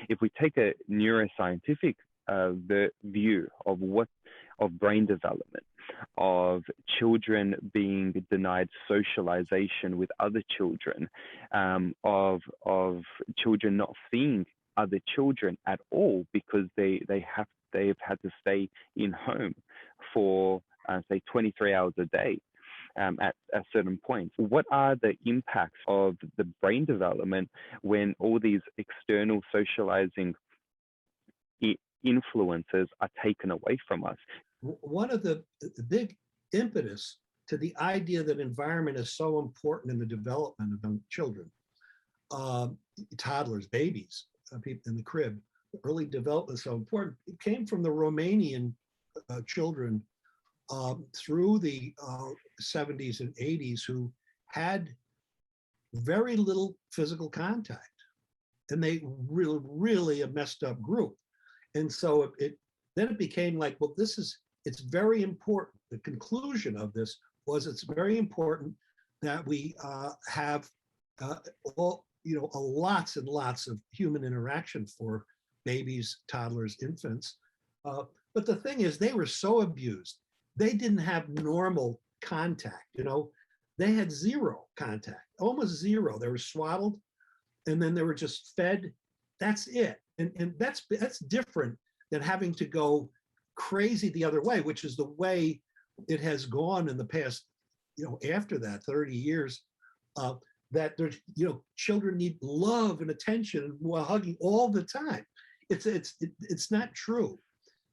If we take a neuroscientific view of brain development, of children being denied socialization with other children, of children not seeing other children at all because they've had to stay in home for say 23 hours a day at certain points. What are the impacts of the brain development when all these external socializing influences are taken away from us? One of the big impetus to the idea that environment is so important in the development of young children, toddlers, babies, people in the crib, early development is so important. It came from the Romanian children through the 70s and 80s who had very little physical contact, and they really a messed up group. And so then it became like, well, it's very important. The conclusion of this was it's very important that we have lots and lots of human interaction for babies, toddlers, infants. But the thing is, they were so abused. They didn't have normal contact. They had zero contact, almost zero. They were swaddled, and then they were just fed. That's it. And that's different than having to go crazy the other way, which is the way it has gone in the past, after that 30 years, that there's, children need love and attention and hugging all the time. It's not true.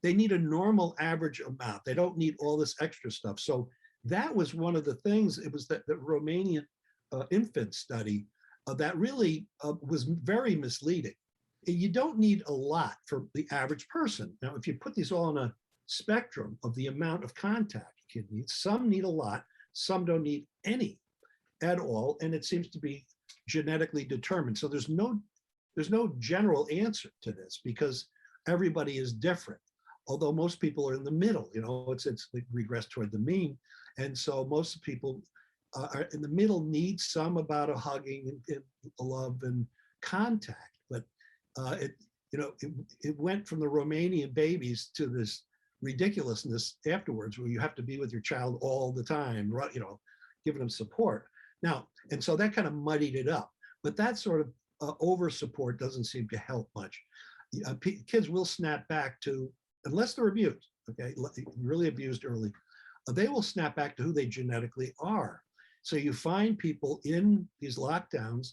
They need a normal average amount. They don't need all this extra stuff. So that was one of the things. It was that the Romanian infant study that really was very misleading. You don't need a lot for the average person. Now, if you put these all on a spectrum of the amount of contact a kid needs, some need a lot, some don't need any at all, and it seems to be genetically determined. So there's no general answer to this because everybody is different. Although most people are in the middle, it's regressed toward the mean, and so most people are in the middle need some amount of hugging and love and contact. But it went from the Romanian babies to this ridiculousness afterwards, where you have to be with your child all the time, giving them support. Now, and so that kind of muddied it up. But that sort of over support doesn't seem to help much. Kids will snap back to, unless they're abused, okay, really abused early, they will snap back to who they genetically are. So you find people in these lockdowns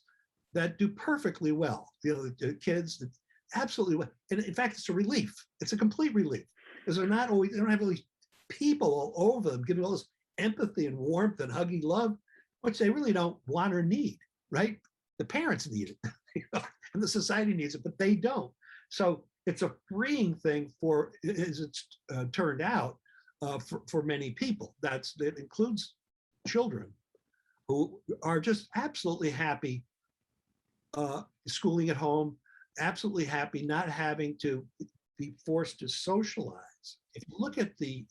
that do perfectly well. The kids that absolutely well. And in fact, it's a relief. It's a complete relief because they don't have all these people all over them giving all this empathy and warmth and hugging love, which they really don't want or need, right? The parents need it, and the society needs it, but they don't. So it's a freeing thing for, as it's turned out, for many people. That includes children who are just absolutely happy schooling at home, absolutely happy not having to be forced to socialize. If you look at the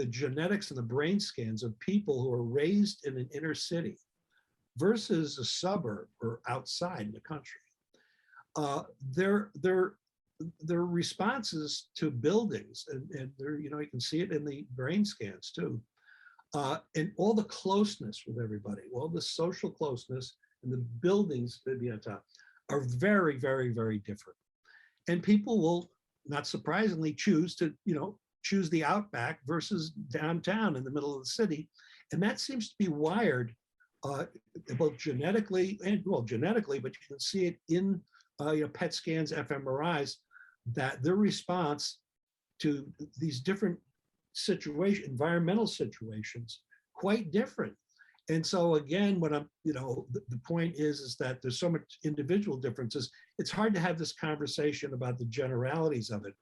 genetics and the brain scans of people who are raised in an inner city versus a suburb or outside in the country, their responses to buildings, and you can see it in the brain scans too, and all the closeness with everybody, all the social closeness and the buildings that be on top are very, very, very different. And people will, not surprisingly, choose the outback versus downtown in the middle of the city. And that seems to be wired both genetically, but you can see it in PET scans, fMRIs, that their response to these different environmental situations, quite different. And so again, what the point is that there's so much individual differences. It's hard to have this conversation about the generalities of it,